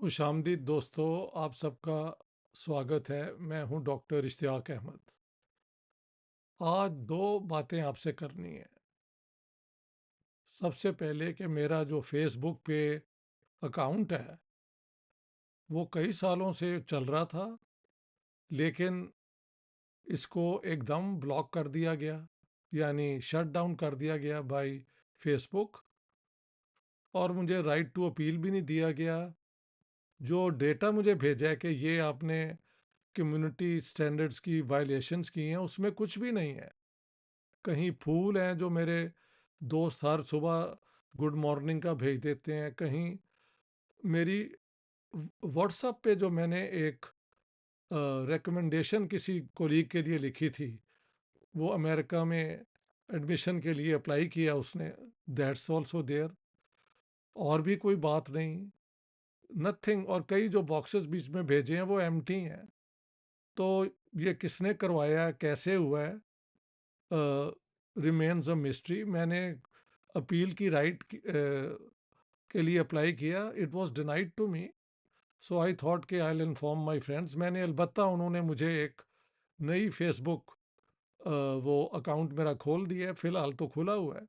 खुशामदीद दोस्तों, आप सबका स्वागत है। मैं हूं डॉक्टर इश्तियाक अहमद। आज दो बातें आपसे करनी है। सबसे पहले कि मेरा जो फेसबुक पे अकाउंट है वो कई सालों से चल रहा था, लेकिन इसको एकदम ब्लॉक कर दिया गया, यानी शट डाउन कर दिया गया बाय फेसबुक। और मुझे राइट टू अपील भी नहीं दिया गया। जो डेटा मुझे भेजा है कि ये आपने कम्युनिटी स्टैंडर्ड्स की वायलेशंस की हैं, उसमें कुछ भी नहीं है। कहीं फूल हैं जो मेरे दोस्त हर सुबह गुड मॉर्निंग का भेज देते हैं, कहीं मेरी व्हाट्सएप पे जो मैंने एक रिकमेंडेशन किसी कोलीग के लिए लिखी थी, वो अमेरिका में एडमिशन के लिए अप्लाई किया उसने, दैट्स ऑल्सो देयर। और भी कोई बात नहीं, नथिंग। और कई जो बॉक्सेस बीच में भेजे हैं वो एम्प्टी हैं। तो ये किसने करवाया है, कैसे हुआ है, रिमेन्स अ मिस्ट्री। मैंने अपील की राइट के लिए अप्लाई किया, it was denied to me. So I thought कि I will inform my friends. मैंने अलबत्ता, उन्होंने मुझे एक नई फेसबुक वो अकाउंट मेरा खोल दिया है, फ़िलहाल तो खुला हुआ है।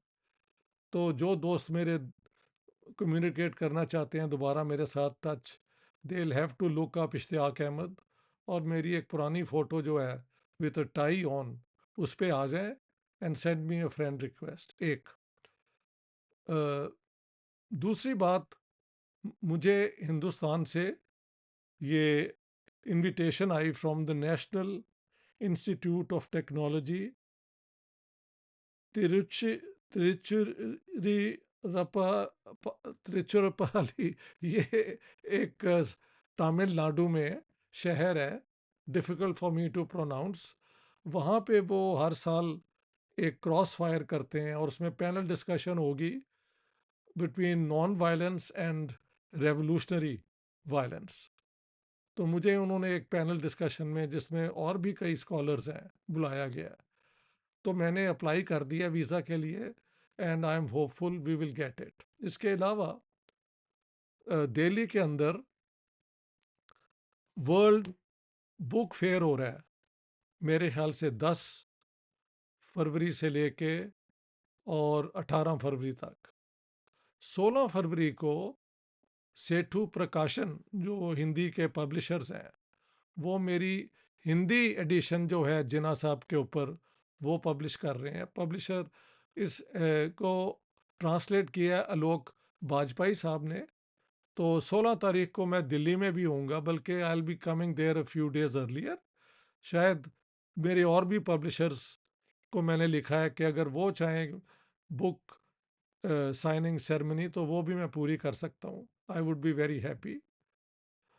तो जो दोस्त मेरे कम्युनिकेट करना चाहते हैं दोबारा मेरे साथ touch, they will have to look up Ishtiaq Ahmed. और मेरी एक पुरानी फ़ोटो जो है विथ अ टाई ऑन, उस पे आ जाए and send me a friend request. एक दूसरी बात, मुझे हिंदुस्तान से ये इनविटेशन आई from the National Institute of Technology, Tiruchi तिरुचिरपा तिरुचिरापल्ली। ये एक तमिलनाडु में शहर है, difficult for me to pronounce. वहाँ पे वो हर साल एक क्रॉस फायर करते हैं और उसमें पैनल डिस्कशन होगी between non violence and revolutionary violence. तो मुझे उन्होंने एक पैनल डिस्कशन में, जिसमें और भी कई स्कॉलर्स हैं, बुलाया गया है। तो मैंने अप्लाई कर दिया वीज़ा के लिए and I am hopeful we will get it. इसके अलावा दिल्ली के अंदर वर्ल्ड बुक फेयर हो रहा है, मेरे ख्याल से 10 फरवरी से लेके और 18 फरवरी तक। 16 फरवरी को सेठू प्रकाशन, जो हिंदी के पब्लिशर्स हैं, वो मेरी हिंदी एडिशन जो है जिन्ना साहब के ऊपर, वो पब्लिश कर रहे हैं। पब्लिशर इस को ट्रांसलेट किया है आलोक वाजपेयी साहब ने। तो 16 तारीख को मैं दिल्ली में भी होऊंगा, बल्कि I will be coming there a few days earlier. शायद मेरे और भी पब्लिशर्स को मैंने लिखा है कि अगर वो चाहें बुक साइनिंग सेरेमनी, तो वो भी मैं पूरी कर सकता हूँ। I would be very happy.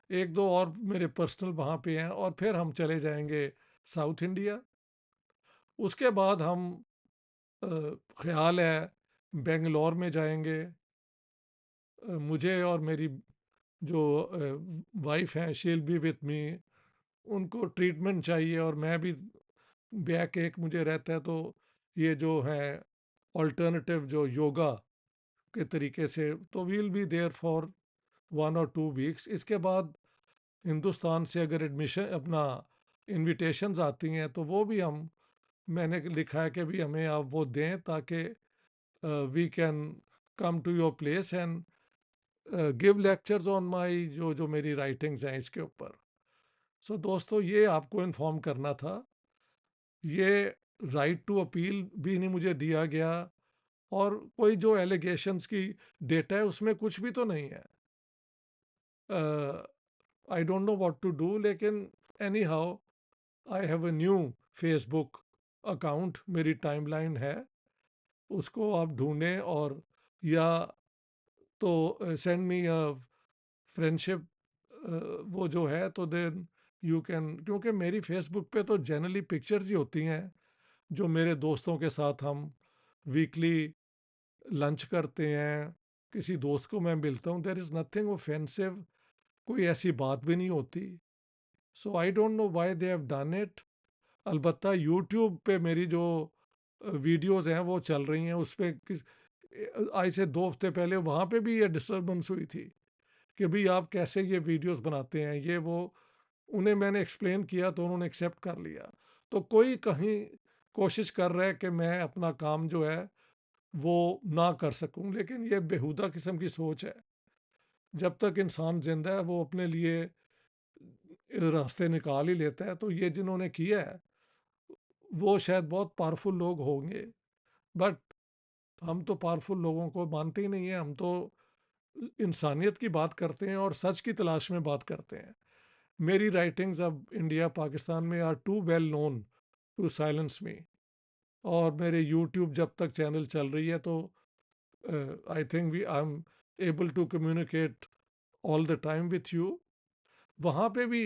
एक दो और मेरे पर्सनल वहाँ पे हैं, और फिर हम चले जाएंगे साउथ इंडिया। उसके बाद हम अ, ख्याल है बेंगलोर में जाएंगे। मुझे और मेरी जो वाइफ हैं, she will be with me. उनको ट्रीटमेंट चाहिए और मैं भी, बैक एक मुझे रहता है, तो ये जो है ऑल्टरनेटिव जो योगा के तरीके से, तो we will be there for 1 और 2 वीक्स। इसके बाद हिंदुस्तान से अगर एडमिशन अपना इनविटेशंस आती हैं, तो वो भी हम, मैंने लिखा है कि भी हमें आप वो दें, ताकि we can come to your place and give lectures on my जो जो मेरी राइटिंग्स हैं इसके ऊपर। सो दोस्तों, ये आपको इन्फॉर्म करना था। ये राइट टू अपील भी नहीं मुझे दिया गया, और कोई जो एलिगेशंस की डेटा है उसमें कुछ भी तो नहीं है। I don't know what to do, लेकिन anyhow I have a new Facebook account, मेरी टाइमलाइन है, उसको आप ढूंढें। और या तो सेंड मी अ फ्रेंडशिप, वो जो है, तो देन यू कैन, क्योंकि मेरी फेसबुक पे तो जनरली पिक्चर्स ही होती हैं जो मेरे दोस्तों के साथ हम वीकली लंच करते हैं, किसी दोस्त को मैं मिलता हूँ, देयर इज़ नथिंग ऑफेंसिव, कोई ऐसी बात भी नहीं होती। So I don't know why they have done it. अलबत्ता यूट्यूब पे मेरी जो वीडियोस हैं वो चल रही हैं, उस पे आज से 2 हफ्ते पहले वहाँ पे भी ये डिस्टरबेंस हुई थी। कि भाई आप कैसे ये वीडियोस बनाते हैं, ये वो। उन्हें मैंने एक्सप्लेन किया तो उन्होंने एक्सेप्ट कर लिया। तो कोई कहीं कोशिश कर रहा है कि मैं अपना काम जो है वो ना कर सकूं, लेकिन ये बेहुदा किस्म की सोच है। जब तक इंसान जिंदा है वो अपने लिए रास्ते निकाल ही लेता है। तो ये जिन्होंने किया है वो शायद बहुत पावरफुल लोग होंगे, बट हम तो पावरफुल लोगों को मानते ही नहीं है। हम तो इंसानियत की बात करते हैं और सच की तलाश में बात करते हैं। मेरी राइटिंग्स अब इंडिया पाकिस्तान में are too well known to silence me. और मेरे यूट्यूब जब तक चैनल चल रही है तो I think we I am able to communicate all the time with you. वहाँ पे भी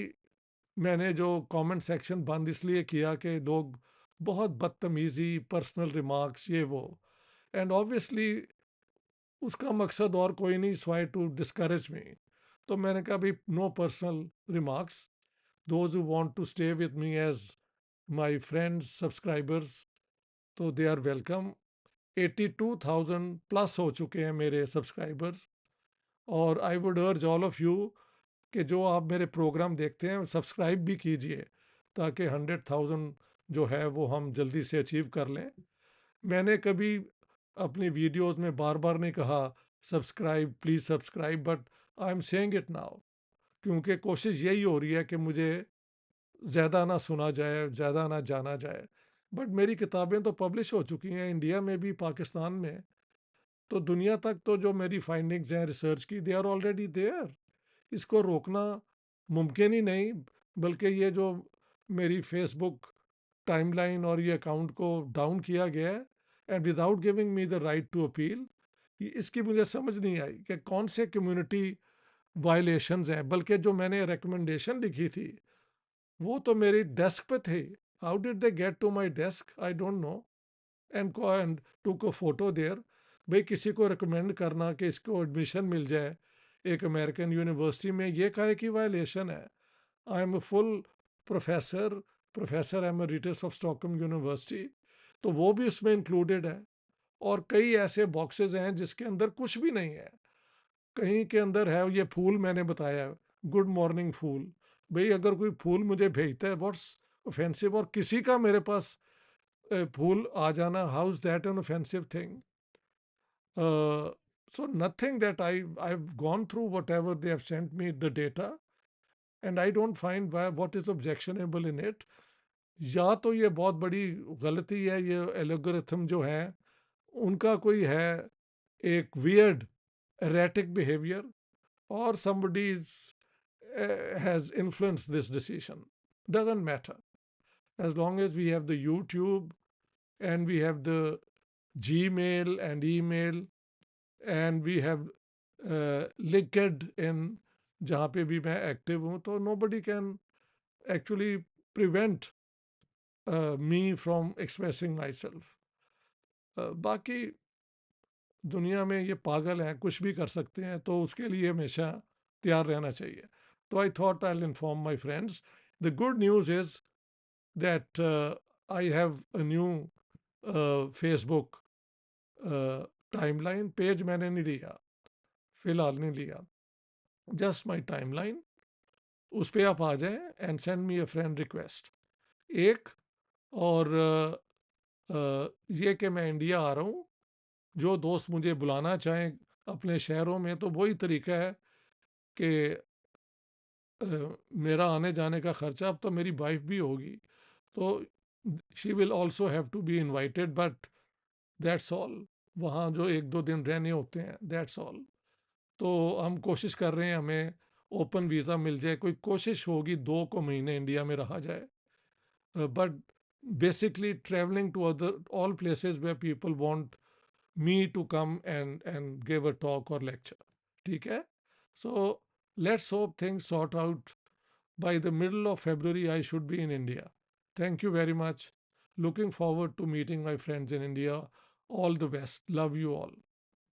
मैंने जो कमेंट सेक्शन बंद इसलिए किया कि लोग बहुत बदतमीज़ी, पर्सनल रिमार्क्स, ये वो। एंड ऑब्वियसली उसका मकसद और कोई नहीं स्वाई टू डिस्करेज मी। तो मैंने कहा भाई no personal remarks, those who want to stay with me as my friends subscribers, तो दे आर वेलकम। 82,000 प्लस हो चुके हैं मेरे सब्सक्राइबर्स। और आई वुड अर्ज ऑल ऑफ यू कि जो आप मेरे प्रोग्राम देखते हैं सब्सक्राइब भी कीजिए, ताकि 100,000 जो है वो हम जल्दी से अचीव कर लें। मैंने कभी अपनी वीडियोस में बार बार नहीं कहा subscribe please subscribe, but I am saying it now, क्योंकि कोशिश यही हो रही है कि मुझे ज़्यादा ना सुना जाए, ज़्यादा ना जाना जाए। बट मेरी किताबें तो पब्लिश हो चुकी हैं इंडिया में भी, पाकिस्तान में। तो दुनिया तक तो जो मेरी फाइंडिंग्स हैं रिसर्च की, दे आर ऑलरेडी देयर। इसको रोकना मुमकिन ही नहीं। बल्कि ये जो मेरी फेसबुक टाइमलाइन और ये अकाउंट को डाउन किया गया है and without giving me the right to appeal, इसकी मुझे समझ नहीं आई कि कौन से कम्युनिटी वायलेशंस हैं। बल्कि जो मैंने रिकमेंडेशन लिखी थी वो तो मेरी डेस्क पे थे। How did they get to my desk, I don't know. And took a photo there. भाई किसी को रिकमेंड करना कि इसको एडमिशन मिल जाए एक अमेरिकन यूनिवर्सिटी में, ये काहे की वायलेशन है। I am a full professor, professor emeritus of Stockholm University, तो वो भी उसमें इंक्लूडेड है। और कई ऐसे बॉक्सेस हैं जिसके अंदर कुछ भी नहीं है। कहीं के अंदर है ये फूल मैंने बताया, गुड मॉर्निंग फूल। भाई अगर कोई फूल मुझे भेजता है व्हाट्स ऑफेंसिव, और किसी का मेरे पास फूल आ जाना, how is that an offensive thing? So nothing that I've gone through whatever they have sent me the data, and I don't find what is objectionable in it. या तो ये बहुत बड़ी गलती है, ये एल्गोरिथम जो है उनका कोई है एक weird erratic behavior, or somebody has influenced this decision. Doesn't matter. As long as we have the YouTube and we have the Gmail and email and we have LinkedIn जहाँ पे भी मैं एक्टिव हूँ, तो nobody can actually prevent me from expressing myself. बाकी दुनिया में ये पागल हैं, कुछ भी कर सकते हैं, तो उसके लिए हमेशा तैयार रहना चाहिए। तो I thought I will inform my friends. The good news is that I have a new Facebook timeline. Page मैंने नहीं लिया, फिलहाल नहीं लिया, जस्ट माई टाइमलाइन। उस पर आप आ जाएं and send me a friend request एक। और ये कि मैं इंडिया आ रहा हूँ, जो दोस्त मुझे बुलाना चाहें अपने शहरों में, तो वही तरीका है कि मेरा आने जाने का खर्चा, अब तो मेरी वाइफ भी होगी तो she will also have to be invited, but that's all. वहाँ जो एक दो दिन रहने होते हैं, दैट्स ऑल। तो हम कोशिश कर रहे हैं हमें ओपन वीज़ा मिल जाए। कोई कोशिश होगी 2 को महीने इंडिया में रहा जाए, but basically traveling to other all places where people want me to come and give a talk or lecture. ठीक है? So let's hope things sort out. By the middle of February, I should be in India. Thank you very much. Looking forward to meeting my friends in India. All the best. Love you all.